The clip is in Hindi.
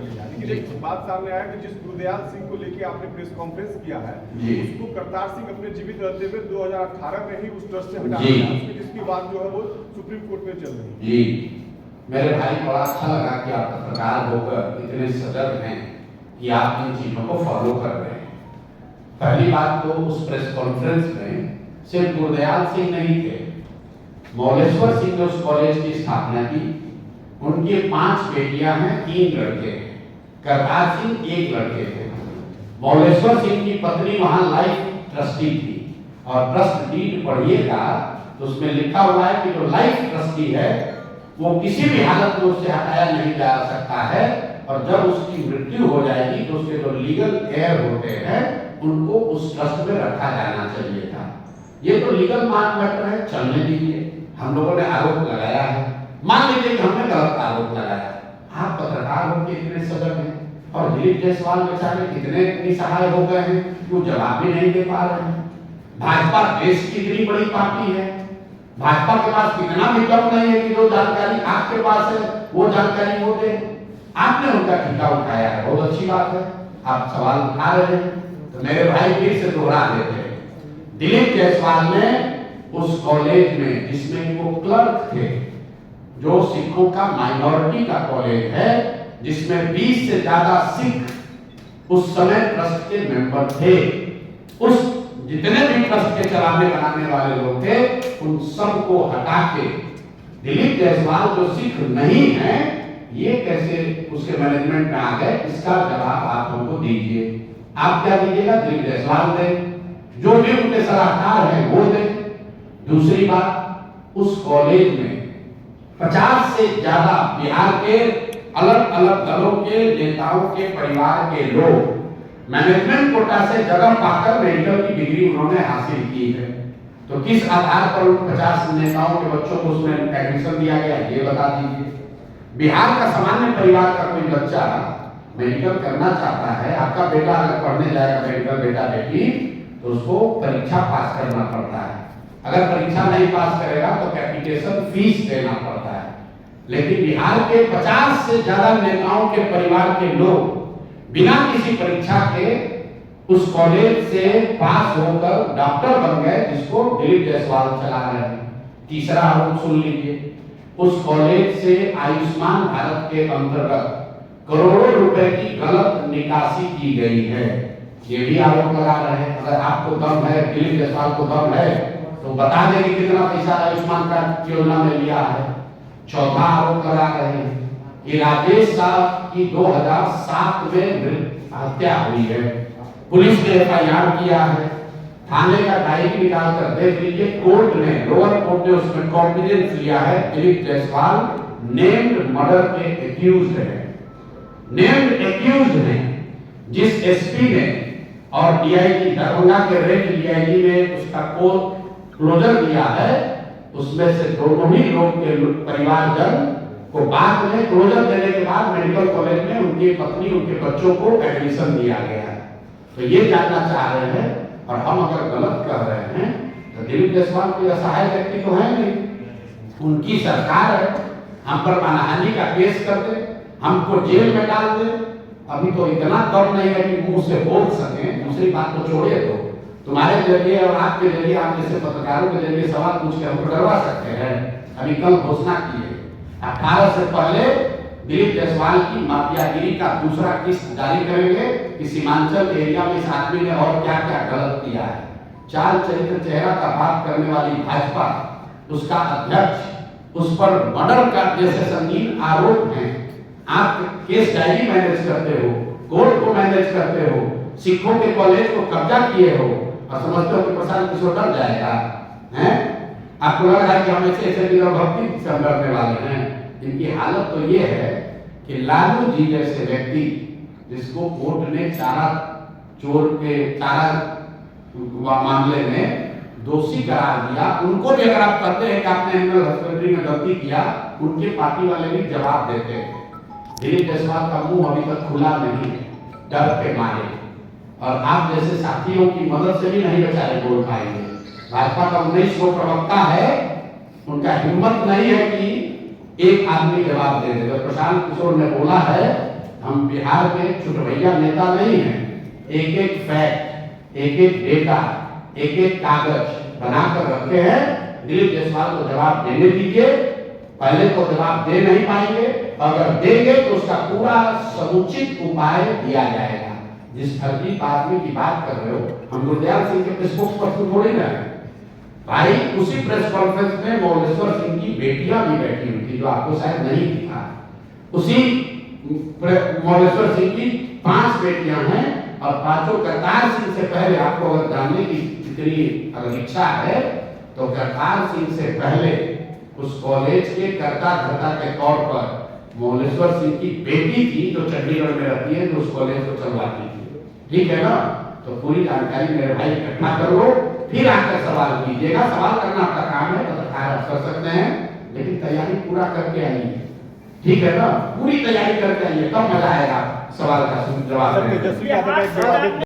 लिया। लेकिन एक बात सामने आया कि जिस गुरदयाल सिंह को लेके आपने प्रेस कॉन्फ्रेंस किया है, उसको करतार सिंह अपने जीवित रहते हुए 2018 में ही उस ट्रस्ट से हटा दिया, जिसकी बात जो है वो सुप्रीम कोर्ट में चल रही है। जी मेरे भाई, बड़ा अच्छा लगा कि आप पत्रकार होकर इतने सजग हैं कि आप इन चीजों को फॉलो कर रहे हैं। पहली बात तो उस प्रेस कॉन्फ्रेंस में सिर्फ गुरदयाल सिंह नहीं थे, मौलेश्वर सिंह ने उस कॉलेज की स्थापना की। उनकी 5 बेटियां हैं, 3 लड़के हैं। करतार सिंह 1 लड़के थे। मौलेश्वर सिंह की पत्नी वहां लाइफ ट्रस्टी थी, और ट्रस्ट डीड पढ़िएगा तो उसमें लिखा हुआ है कि जो लाइफ ट्रस्टी है वो किसी भी हालत में उससे हटाया नहीं जा सकता है, और जब उसकी मृत्यु हो जाएगी तो उसके जो लीगल हेयर होते हैं उनको उस ट्रस्ट में रखा जाना चाहिए था। ये तो लीगल मैटर है, चलने दीजिए। हम लोगों ने आरोप लगाया है, मान लीजिए कि हमने गलत आरोप लगाया, आप पत्रकार होकर इतने सजग हैं, और दिलीप जायसवाल बेचारे कितने निसहाय हो गए हैं, वो जवाब भी नहीं दे पा रहे हैं। भाजपा देश की इतनी बड़ी पार्टी है, भाजपा के पास कितना भी कम नहीं है कि जो जानकारी आपके पास है वो जानकारी वो दे। आपने उनका टीका उठाया है, बहुत अच्छी बात है, आप सवाल उठा रहे हैं, तो मेरे भाई फिर से दोहरा देते हैं। दिलीप जायसवाल ने उस कॉलेज में, जिसमें वो क्लर्क थे, जो सिखों का माइनॉरिटी का कॉलेज है, जिसमें 20 से ज्यादा सिख उस समय ट्रस्ट के मेंबर थे, उस जितने भी ट्रस्ट के चलाने बनाने वाले लोग थे, उन सबको हटा के दिलीप जायसवाल जो सिख नहीं है, ये कैसे उसके मैनेजमेंट में आ गए, इसका जवाब आप हमको दीजिए। आप क्या दीजिएगा? दिलीप जायसवाल दे, जो भी उनके सलाहकार हैं वो दे। दूसरी बात, उस कॉलेज में 50 से ज्यादा बिहार के अलग अलग दलों के नेताओं के परिवार के लोग मैनेजमेंट कोटा से जगह पाकर मेडिकल की डिग्री उन्होंने हासिल की है। तो किस आधार पर उन 50 नेताओं के बच्चों को उसमें एडमिशन दिया गया, ये बता दीजिए। बिहार का सामान्य परिवार का कोई बच्चा मेडिकल करना चाहता है, आपका बेटा अगर पढ़ने जाएगा मेडिकल, बेटा बेटी, तो उसको परीक्षा पास करना पड़ता है। अगर परीक्षा नहीं पास करेगा तो कैपिटेशन फीस देना पड़ता है। लेकिन बिहार के 50 से ज्यादा नेताओं के परिवार के लोग बिना किसी परीक्षा के उस कॉलेज से पास होकर डॉक्टर बन गए, जिसको दिलीप जायसवाल चला रहे हैं। तीसरा आरोप सुन लीजिए, उस कॉलेज से आयुष्मान भारत के अंतर्गत करोड़ों रुपए की गलत निकासी की गई है, ये भी आरोप लगा रहे हैं। अगर आपको दम है, दिलीप जायसवाल को दम है, तो बता दें कि कितना पैसा आयुष्मान कार्ड योजना में लिया है। चौथा आरोप लगा रहे हैं कि राजेश साहब की 2007 में हत्या हुई है, पुलिस ने FIR किया है, थाने का डायरी निकाल कर देख लीजिए। कोर्ट ने, लोअर कोर्ट ने उसमें कॉन्फिडेंस लिया है, दिलीप जायसवाल नेम्ड मर्डर के एक्यूज्ड है, नेम्ड एक्यूज्ड है। जिस SP ने और DIG दरभंगा के रेड DIG ने उसका क्लोजर दिया है, उसमें से दोनों ही लोग के परिवारजन को बाद में क्लोजर देने के बाद मेडिकल कॉलेज में उनकी पत्नी, उनके बच्चों को एडमिशन दिया गया है। तो ये जानना चाह रहे हैं, और हम अगर गलत कह रहे हैं तो दिलीप जायसवाल कोई असहाय व्यक्ति तो है नहीं, उनकी सरकार है, हम पर मानहानि का केस कर दे, हमको जेल में डाल दे। अभी तो इतना दम नहीं है कि मुंह से बोल सके। दूसरी बात तो छोड़िए, तो तुम्हारे जरिए और आपके जरिए, आप जैसे पत्रकारों के जरिए सवाल पूछ के हमको डरवा सकते हैं। अभी कल घोषणा की है 18 से पहले दिलीप जायसवाल की माफियागिरी का दूसरा किस्त जारी करेंगे कि सीमांचल एरिया में इस आदमी ने और क्या क्या गलत किया है। चाल चरित्र चेहरा का बात करने वाली भाजपा, उसका अध्यक्ष, उस पर मर्डर का जैसे संगीन आरोप हैं। आप केस डायरी मैनेज करते हो, कोर्ट को मैनेज करते हो, सिखों के कॉलेज को कब्जा किए हो, और समझते हो कि प्रशांत किशोर डर जाएगा हैं? आपको लग रहा है कि हम ऐसे भक्ति से डरने वाले हैं। इनकी हालत तो ये है कि लालू जी जैसे व्यक्ति, जिसको कोर्ट ने चारा चोर के चारा मामले में दोषी करार दिया, उनको भी अगर आप कहते हैं कि आपने एनिमल हस्बेंड्री में गलती किया, उनके पार्टी वाले भी जवाब देते हैं। दिलीप जायसवाल का मुंह अभी तक खुला नहीं है, डर के मारे, और आप जैसे साथियों की मदद से भी नहीं बेचारे बोल पाएंगे। भाजपा का 19 प्रवक्ता है, उनका हिम्मत नहीं है कि एक आदमी जवाब दे दे। प्रशांत किशोर ने बोला है हम बिहार में छुटभैया नेता नहीं हैं। एक एक फैक्ट, एक एक डेटा, एक एक कागज बनाकर रखे हैं। दिलीप जायसवाल को जवाब देने दीजिए। पहले तो जवाब दे नहीं पाएंगे, अगर देंगे तो उसका पूरा समुचित उपाय दिया जाएगा। जिस फर्जी आदमी की बात कर रहे हो, हम गुरदयाल सिंह के स्पोक्स पर्सन थोड़ी ना है भाई। उसी प्रेस कॉन्फ्रेंस में मोलेश्वर सिंह की बेटियां भी बैठी हुई थी, जो आपको शायद नहीं दिखा। उसी मोलेश्वर सिंह की 5 बेटियां हैं और पांचों करतार सिंह से पहले, आपको अगर जानने की इतनी अगर इच्छा है तो करतार सिंह से पहले उस कॉलेज के कर्ता धर्ता के तौर पर मोलेश्वर सिंह की बेटी थी, जो चंडीगढ़ में रहती है, जो उस कॉलेज को चलवाती थी। ठीक है ना? तो पूरी जानकारी मेरे भाई इकट्ठा कर लो, फिर आकर सवाल कीजिएगा। सवाल करना आपका काम है, पत्रकार आप कर सकते हैं, लेकिन तैयारी पूरा करके आइए। ठीक है ना? पूरी तैयारी करके आइए, तब मजा आएगा सवाल का जवाब।